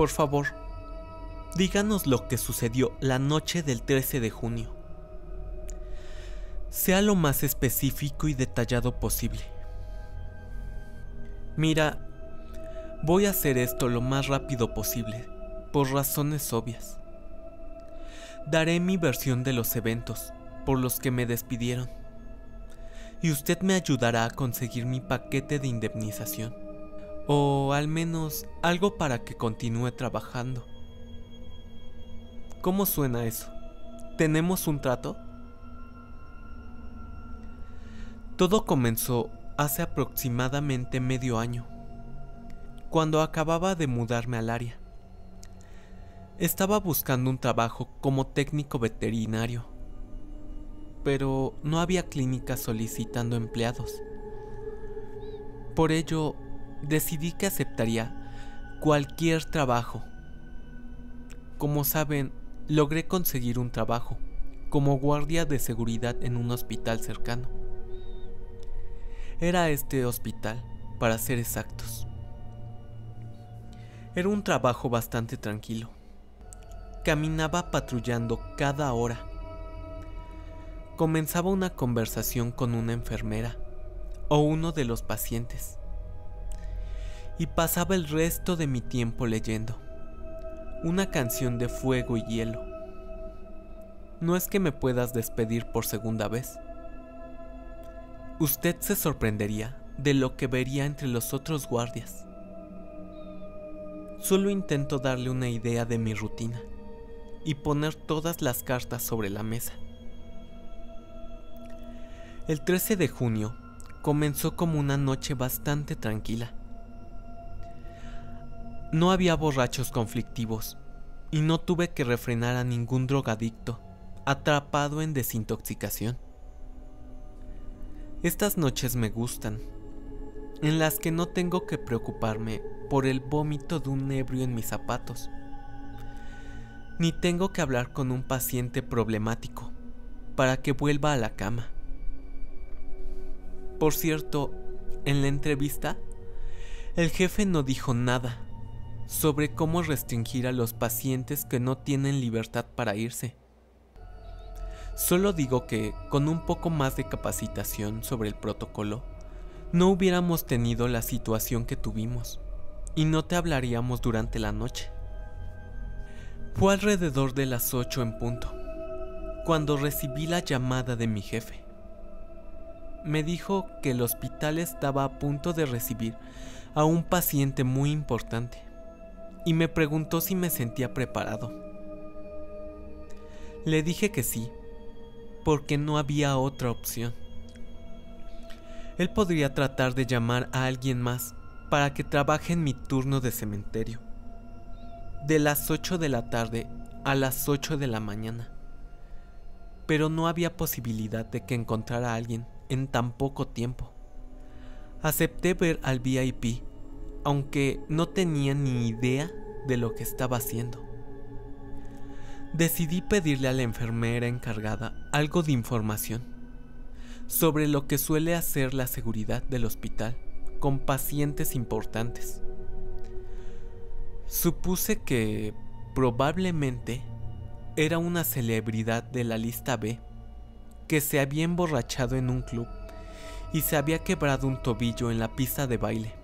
Por favor, díganos lo que sucedió la noche del 13 de junio. Sea lo más específico y detallado posible. Mira, voy a hacer esto lo más rápido posible, por razones obvias. Daré mi versión de los eventos por los que me despidieron, y usted me ayudará a conseguir mi paquete de indemnización, o al menos algo para que continúe trabajando. ¿Cómo suena eso? ¿Tenemos un trato? Todo comenzó hace aproximadamente medio año, cuando acababa de mudarme al área. Estaba buscando un trabajo como técnico veterinario, pero no había clínicas solicitando empleados. Por ello, decidí que aceptaría cualquier trabajo. Como saben, logré conseguir un trabajo como guardia de seguridad en un hospital cercano. Era este hospital, para ser exactos. Era un trabajo bastante tranquilo. Caminaba patrullando cada hora. Comenzaba una conversación con una enfermera o uno de los pacientes, y pasaba el resto de mi tiempo leyendo una canción de fuego y hielo. No es que me puedas despedir por segunda vez. Usted se sorprendería de lo que vería entre los otros guardias. Solo intento darle una idea de mi rutina y poner todas las cartas sobre la mesa. El 13 de junio comenzó como una noche bastante tranquila. No había borrachos conflictivos y no tuve que refrenar a ningún drogadicto atrapado en desintoxicación. Estas noches me gustan, en las que no tengo que preocuparme por el vómito de un ebrio en mis zapatos, ni tengo que hablar con un paciente problemático para que vuelva a la cama. Por cierto, en la entrevista, el jefe no dijo nada sobre cómo restringir a los pacientes que no tienen libertad para irse. Solo digo que, con un poco más de capacitación sobre el protocolo, no hubiéramos tenido la situación que tuvimos y no te hablaríamos durante la noche. Fue alrededor de las 8 en punto, cuando recibí la llamada de mi jefe. Me dijo que el hospital estaba a punto de recibir a un paciente muy importante y me preguntó si me sentía preparado. Le dije que sí, porque no había otra opción. Él podría tratar de llamar a alguien más para que trabaje en mi turno de cementerio, de las 8 de la tarde a las 8 de la mañana. Pero no había posibilidad de que encontrara a alguien en tan poco tiempo. Acepté ver al VIP, aunque no tenía ni idea de lo que estaba haciendo. Decidí pedirle a la enfermera encargada algo de información sobre lo que suele hacer la seguridad del hospital con pacientes importantes. Supuse que probablemente era una celebridad de la lista B que se había emborrachado en un club y se había quebrado un tobillo en la pista de baile.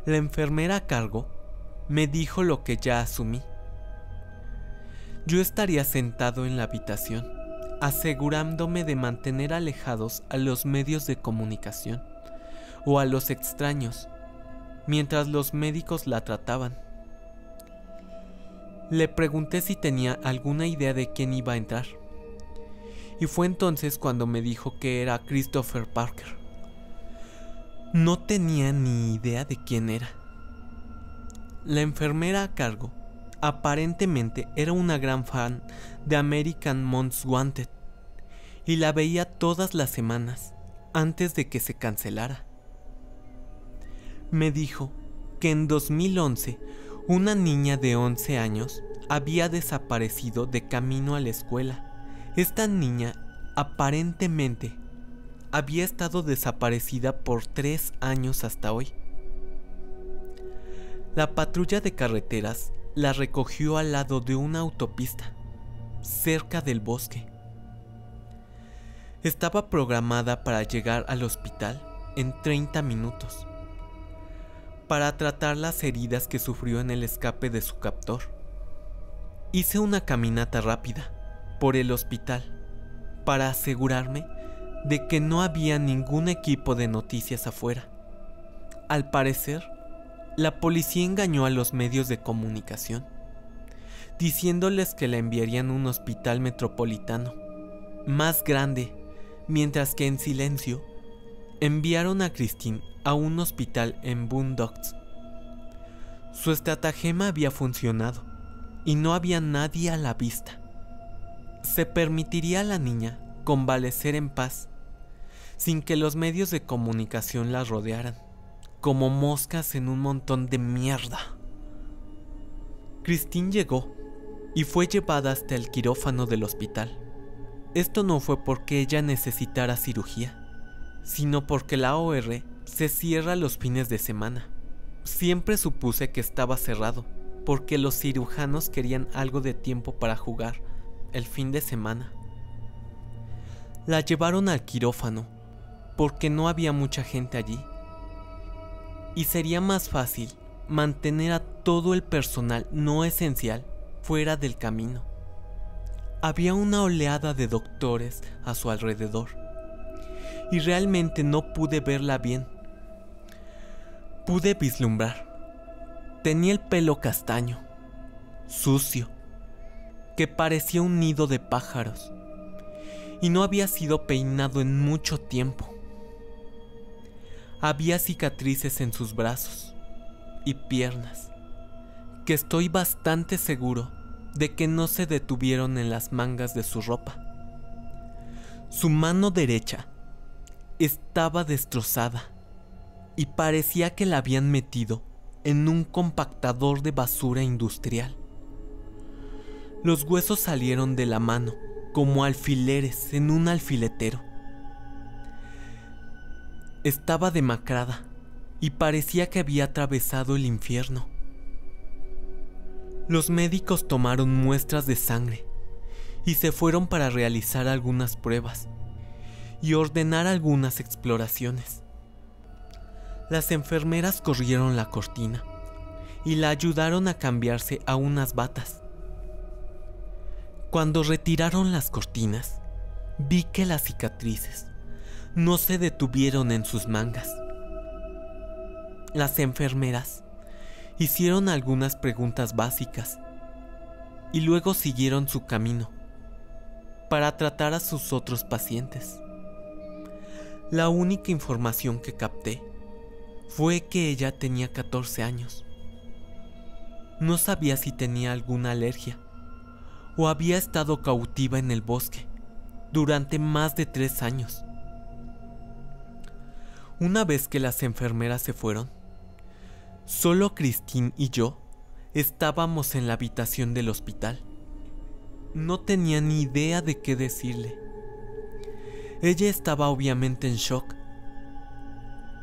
La enfermera a cargo me dijo lo que ya asumí. Yo estaría sentado en la habitación, asegurándome de mantener alejados a los medios de comunicación o a los extraños, mientras los médicos la trataban. Le pregunté si tenía alguna idea de quién iba a entrar, y fue entonces cuando me dijo que era Christopher Parker. No tenía ni idea de quién era. La enfermera a cargo aparentemente era una gran fan de American Most Wanted y la veía todas las semanas antes de que se cancelara. Me dijo que en 2011 una niña de 11 años había desaparecido de camino a la escuela. Esta niña aparentemente había estado desaparecida por 3 años hasta hoy. La patrulla de carreteras la recogió al lado de una autopista, cerca del bosque. Estaba programada para llegar al hospital en 30 minutos, para tratar las heridas que sufrió en el escape de su captor. Hice una caminata rápida por el hospital para asegurarme de que no había ningún equipo de noticias afuera. Al parecer, la policía engañó a los medios de comunicación, diciéndoles que la enviarían a un hospital metropolitano, más grande, mientras que en silencio enviaron a Christine a un hospital en Boondocks. Su estratagema había funcionado y no había nadie a la vista. Se permitiría a la niña convalecer en paz, sin que los medios de comunicación la rodearan, como moscas en un montón de mierda. Christine llegó y fue llevada hasta el quirófano del hospital. Esto no fue porque ella necesitara cirugía, sino porque la OR se cierra los fines de semana. Siempre supuse que estaba cerrado, porque los cirujanos querían algo de tiempo para jugar el fin de semana. La llevaron al quirófano porque no había mucha gente allí, y sería más fácil mantener a todo el personal no esencial fuera del camino. Había una oleada de doctores a su alrededor, y realmente no pude verla bien. Pude vislumbrar. Tenía el pelo castaño, sucio, que parecía un nido de pájaros, y no había sido peinado en mucho tiempo. Había cicatrices en sus brazos y piernas, que estoy bastante seguro de que no se detuvieron en las mangas de su ropa. Su mano derecha estaba destrozada y parecía que la habían metido en un compactador de basura industrial. Los huesos salieron de la mano como alfileres en un alfiletero. Estaba demacrada y parecía que había atravesado el infierno. Los médicos tomaron muestras de sangre y se fueron para realizar algunas pruebas y ordenar algunas exploraciones. Las enfermeras corrieron la cortina y la ayudaron a cambiarse a unas batas. Cuando retiraron las cortinas, vi que las cicatrices no se detuvieron en sus mangas. Las enfermeras hicieron algunas preguntas básicas y luego siguieron su camino para tratar a sus otros pacientes. La única información que capté fue que ella tenía 14 años. No sabía si tenía alguna alergia o había estado cautiva en el bosque durante más de 3 años. Una vez que las enfermeras se fueron, solo Christine y yo estábamos en la habitación del hospital. No tenía ni idea de qué decirle. Ella estaba obviamente en shock.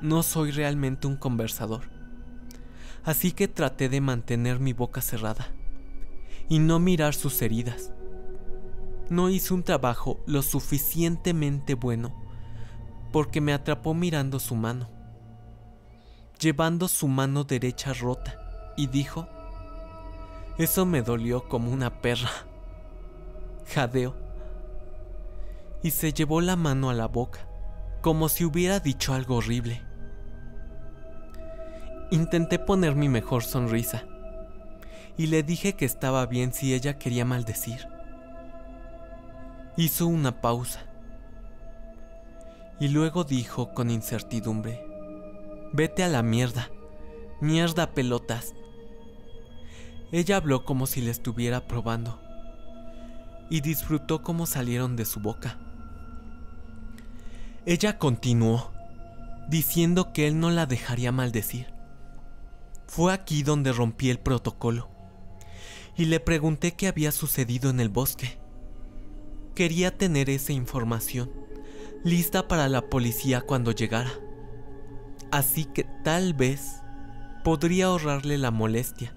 No soy realmente un conversador, así que traté de mantener mi boca cerrada y no mirar sus heridas. No hice un trabajo lo suficientemente bueno porque me atrapó mirando su mano, llevando su mano derecha rota, y dijo: «Eso me dolió como una perra». Jadeó y se llevó la mano a la boca, como si hubiera dicho algo horrible. Intenté poner mi mejor sonrisa y le dije que estaba bien si ella quería maldecir. Hizo una pausa y luego dijo con incertidumbre: «Vete a la mierda, mierda pelotas». Ella habló como si le estuviera probando y disfrutó cómo salieron de su boca. Ella continuó, diciendo que él no la dejaría maldecir. Fue aquí donde rompí el protocolo y le pregunté qué había sucedido en el bosque. Quería tener esa información lista para la policía cuando llegara. Así que tal vez podría ahorrarle la molestia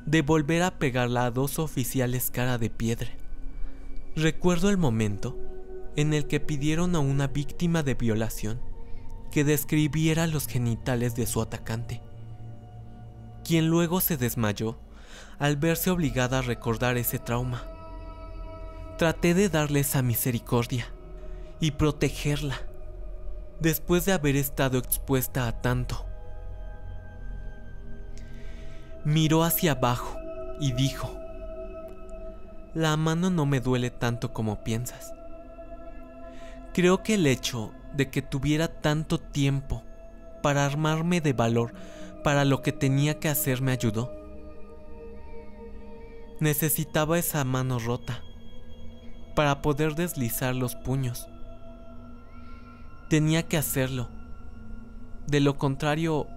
de volver a pegarla a 2 oficiales cara de piedra. Recuerdo el momento en el que pidieron a una víctima de violación que describiera los genitales de su atacante, quien luego se desmayó al verse obligada a recordar ese trauma. Traté de darle esa misericordia y protegerla después de haber estado expuesta a tanto. Miró hacia abajo y dijo: la mano no me duele tanto como piensas. Creo que el hecho de que tuviera tanto tiempo para armarme de valor para lo que tenía que hacer me ayudó. Necesitaba esa mano rota para poder deslizar los puños. Tenía que hacerlo. De lo contrario,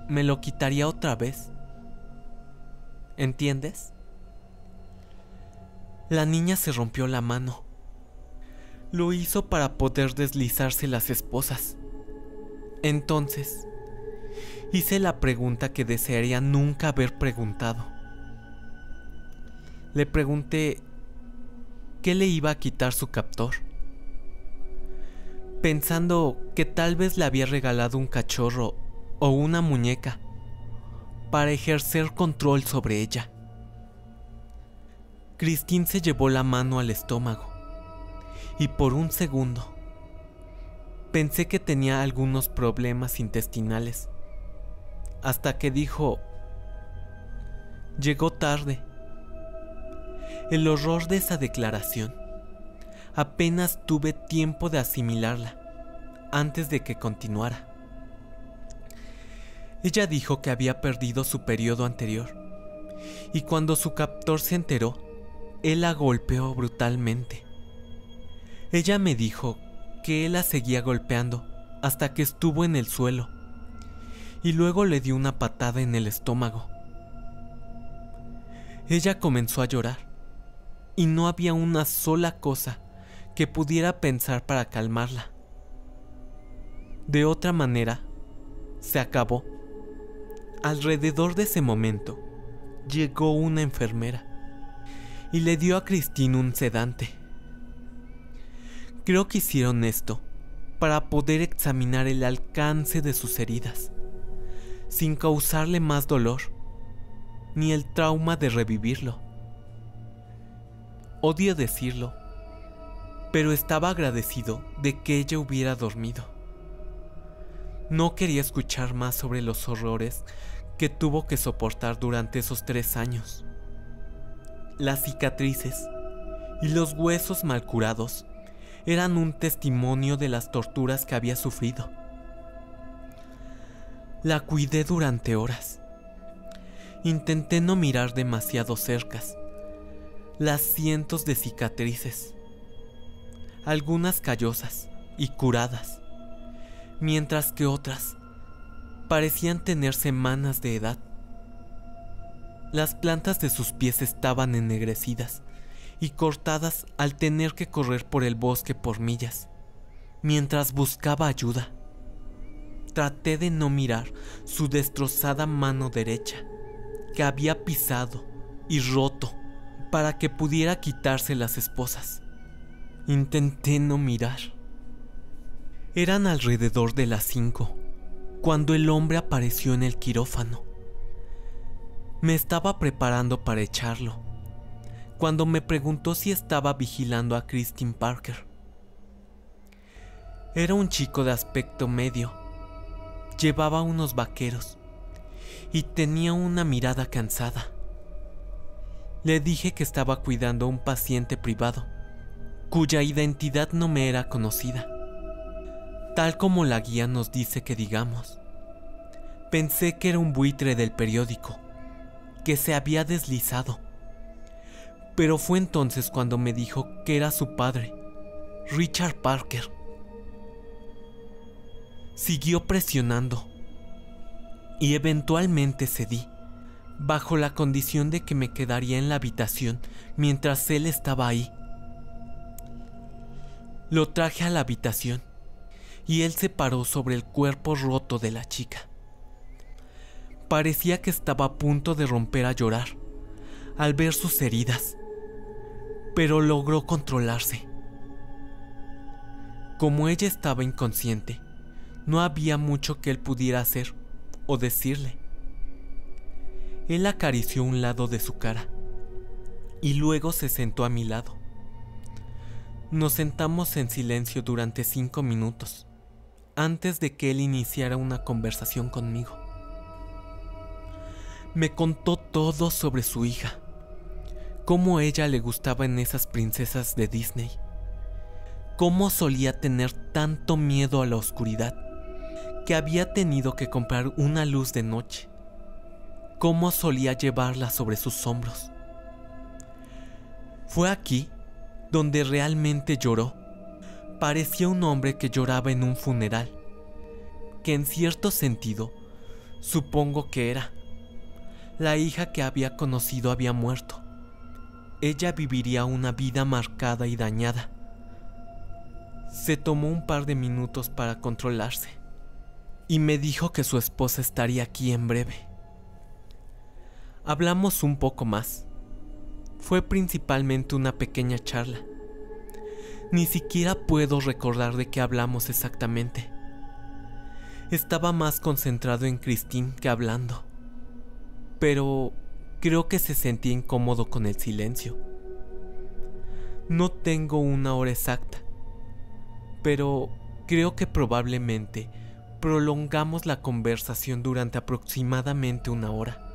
me lo quitaría otra vez. ¿Entiendes? La niña se rompió la mano. Lo hizo para poder deslizarse las esposas. Entonces, hice la pregunta que desearía nunca haber preguntado. Le pregunté qué le iba a quitar su captor, pensando que tal vez le había regalado un cachorro o una muñeca para ejercer control sobre ella. Christine se llevó la mano al estómago y por un segundo pensé que tenía algunos problemas intestinales, hasta que dijo: llegó tarde. El horror de esa declaración apenas tuve tiempo de asimilarla antes de que continuara. Ella dijo que había perdido su periodo anterior y cuando su captor se enteró, él la golpeó brutalmente. Ella me dijo que él la seguía golpeando hasta que estuvo en el suelo y luego le dio una patada en el estómago. Ella comenzó a llorar y no había una sola cosa que pudiera pensar para calmarla. De otra manera, se acabó. Alrededor de ese momento, llegó una enfermera y le dio a Christine un sedante. Creo que hicieron esto para poder examinar el alcance de sus heridas, sin causarle más dolor, ni el trauma de revivirlo. Odio decirlo, pero estaba agradecido de que ella hubiera dormido. No quería escuchar más sobre los horrores que tuvo que soportar durante esos 3 años. Las cicatrices y los huesos mal curados eran un testimonio de las torturas que había sufrido. La cuidé durante horas. Intenté no mirar demasiado cerca las cientos de cicatrices, algunas callosas y curadas, mientras que otras parecían tener semanas de edad. Las plantas de sus pies estaban ennegrecidas y cortadas al tener que correr por el bosque por millas. Mientras buscaba ayuda, traté de no mirar su destrozada mano derecha, que había pisado y roto para que pudiera quitarse las esposas. Intenté no mirar. Eran alrededor de las 5 cuando el hombre apareció en el quirófano. Me estaba preparando para echarlo cuando me preguntó si estaba vigilando a Christine Parker. Era un chico de aspecto medio, llevaba unos vaqueros y tenía una mirada cansada. Le dije que estaba cuidando a un paciente privado, cuya identidad no me era conocida, tal como la guía nos dice que digamos. Pensé que era un buitre del periódico, que se había deslizado, pero fue entonces cuando me dijo que era su padre, Richard Parker. Siguió presionando y eventualmente cedí, bajo la condición de que me quedaría en la habitación mientras él estaba ahí. Lo traje a la habitación y él se paró sobre el cuerpo roto de la chica. Parecía que estaba a punto de romper a llorar al ver sus heridas, pero logró controlarse. Como ella estaba inconsciente, no había mucho que él pudiera hacer o decirle. Él acarició un lado de su cara y luego se sentó a mi lado. Nos sentamos en silencio durante 5 minutos antes de que él iniciara una conversación conmigo. Me contó todo sobre su hija, cómo a ella le gustaban esas princesas de Disney, cómo solía tener tanto miedo a la oscuridad que había tenido que comprar una luz de noche, cómo solía llevarla sobre sus hombros. Fue aquí donde realmente lloró. Parecía un hombre que lloraba en un funeral, que en cierto sentido supongo que era. La hija que había conocido había muerto. Ella viviría una vida marcada y dañada. Se tomó un par de minutos para controlarse y me dijo que su esposa estaría aquí en breve. Hablamos un poco más. Fue principalmente una pequeña charla. Ni siquiera puedo recordar de qué hablamos exactamente. Estaba más concentrado en Christine que hablando, pero creo que se sentía incómodo con el silencio. No tengo una hora exacta, pero creo que probablemente prolongamos la conversación durante aproximadamente 1 hora.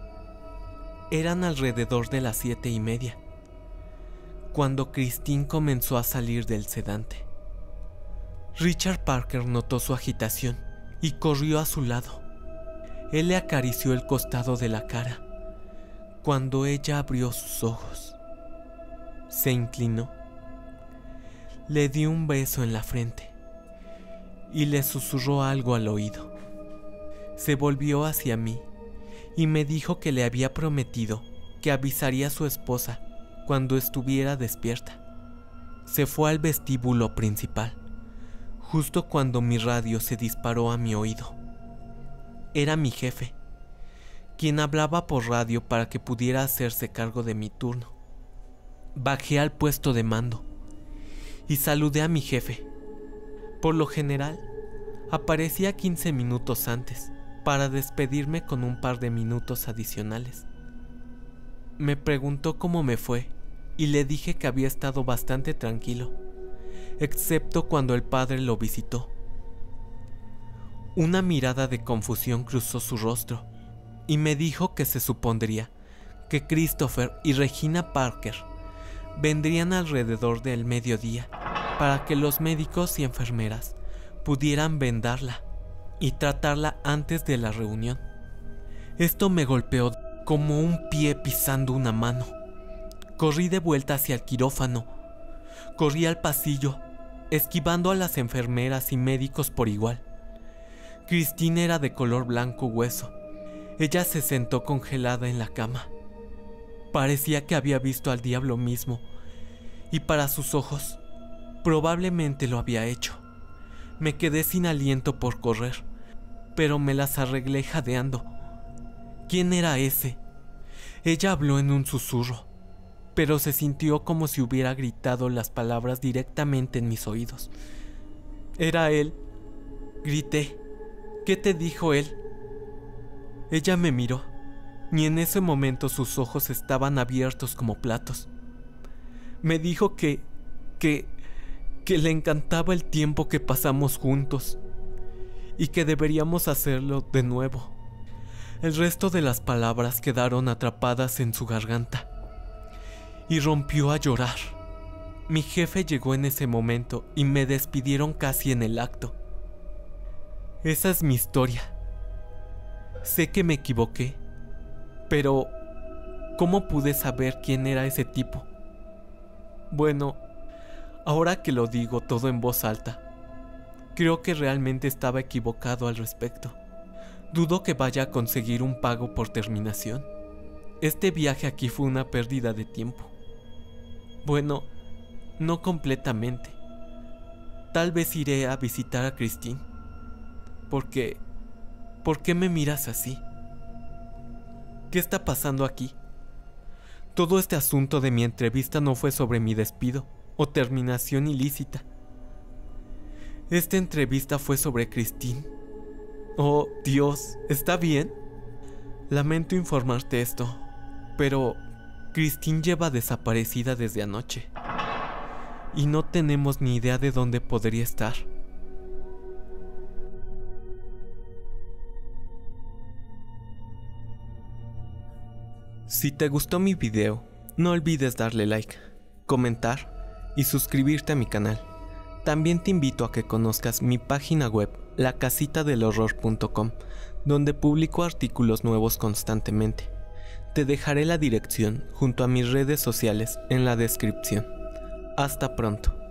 Eran alrededor de las 7:30, cuando Christine comenzó a salir del sedante. Richard Parker notó su agitación y corrió a su lado. Él le acarició el costado de la cara cuando ella abrió sus ojos. Se inclinó, le dio un beso en la frente y le susurró algo al oído. Se volvió hacia mí y me dijo que le había prometido que avisaría a su esposa cuando estuviera despierta. Se fue al vestíbulo principal, justo cuando mi radio se disparó a mi oído. Era mi jefe, quien hablaba por radio para que pudiera hacerse cargo de mi turno. Bajé al puesto de mando y saludé a mi jefe. Por lo general, aparecía 15 minutos antes para despedirme con un par de minutos adicionales. Me preguntó cómo me fue y le dije que había estado bastante tranquilo, excepto cuando el padre lo visitó. Una mirada de confusión cruzó su rostro y me dijo que se supondría que Christopher y Regina Parker vendrían alrededor del mediodía para que los médicos y enfermeras pudieran vendarla y tratarla antes de la reunión. Esto me golpeó como un pie pisando una mano. Corrí de vuelta hacia el quirófano. Corrí al pasillo, esquivando a las enfermeras y médicos por igual. Christine era de color blanco hueso. Ella se sentó congelada en la cama. Parecía que había visto al diablo mismo, y para sus ojos, probablemente lo había hecho. Me quedé sin aliento por correr, pero me las arreglé jadeando. ¿Quién era ese? Ella habló en un susurro, pero se sintió como si hubiera gritado las palabras directamente en mis oídos. Era él. Grité. ¿Qué te dijo él? Ella me miró, y en ese momento sus ojos estaban abiertos como platos. Me dijo que le encantaba el tiempo que pasamos juntos y que deberíamos hacerlo de nuevo. El resto de las palabras quedaron atrapadas en su garganta y rompió a llorar. Mi jefe llegó en ese momento y me despidieron casi en el acto. Esa es mi historia. Sé que me equivoqué, pero ¿cómo pude saber quién era ese tipo? Bueno, ahora que lo digo todo en voz alta, creo que realmente estaba equivocado al respecto. Dudo que vaya a conseguir un pago por terminación. Este viaje aquí fue una pérdida de tiempo. Bueno, no completamente. Tal vez iré a visitar a Christine. ¿Por qué me miras así? ¿Qué está pasando aquí? Todo este asunto de mi entrevista no fue sobre mi despido o terminación ilícita. Esta entrevista fue sobre Christine. Oh, Dios, ¿está bien? Lamento informarte esto, pero Christine lleva desaparecida desde anoche. Y no tenemos ni idea de dónde podría estar. Si te gustó mi video, no olvides darle like, comentar y suscribirte a mi canal. También te invito a que conozcas mi página web, lacasitadelhorror.com, donde publico artículos nuevos constantemente. Te dejaré la dirección junto a mis redes sociales en la descripción. Hasta pronto.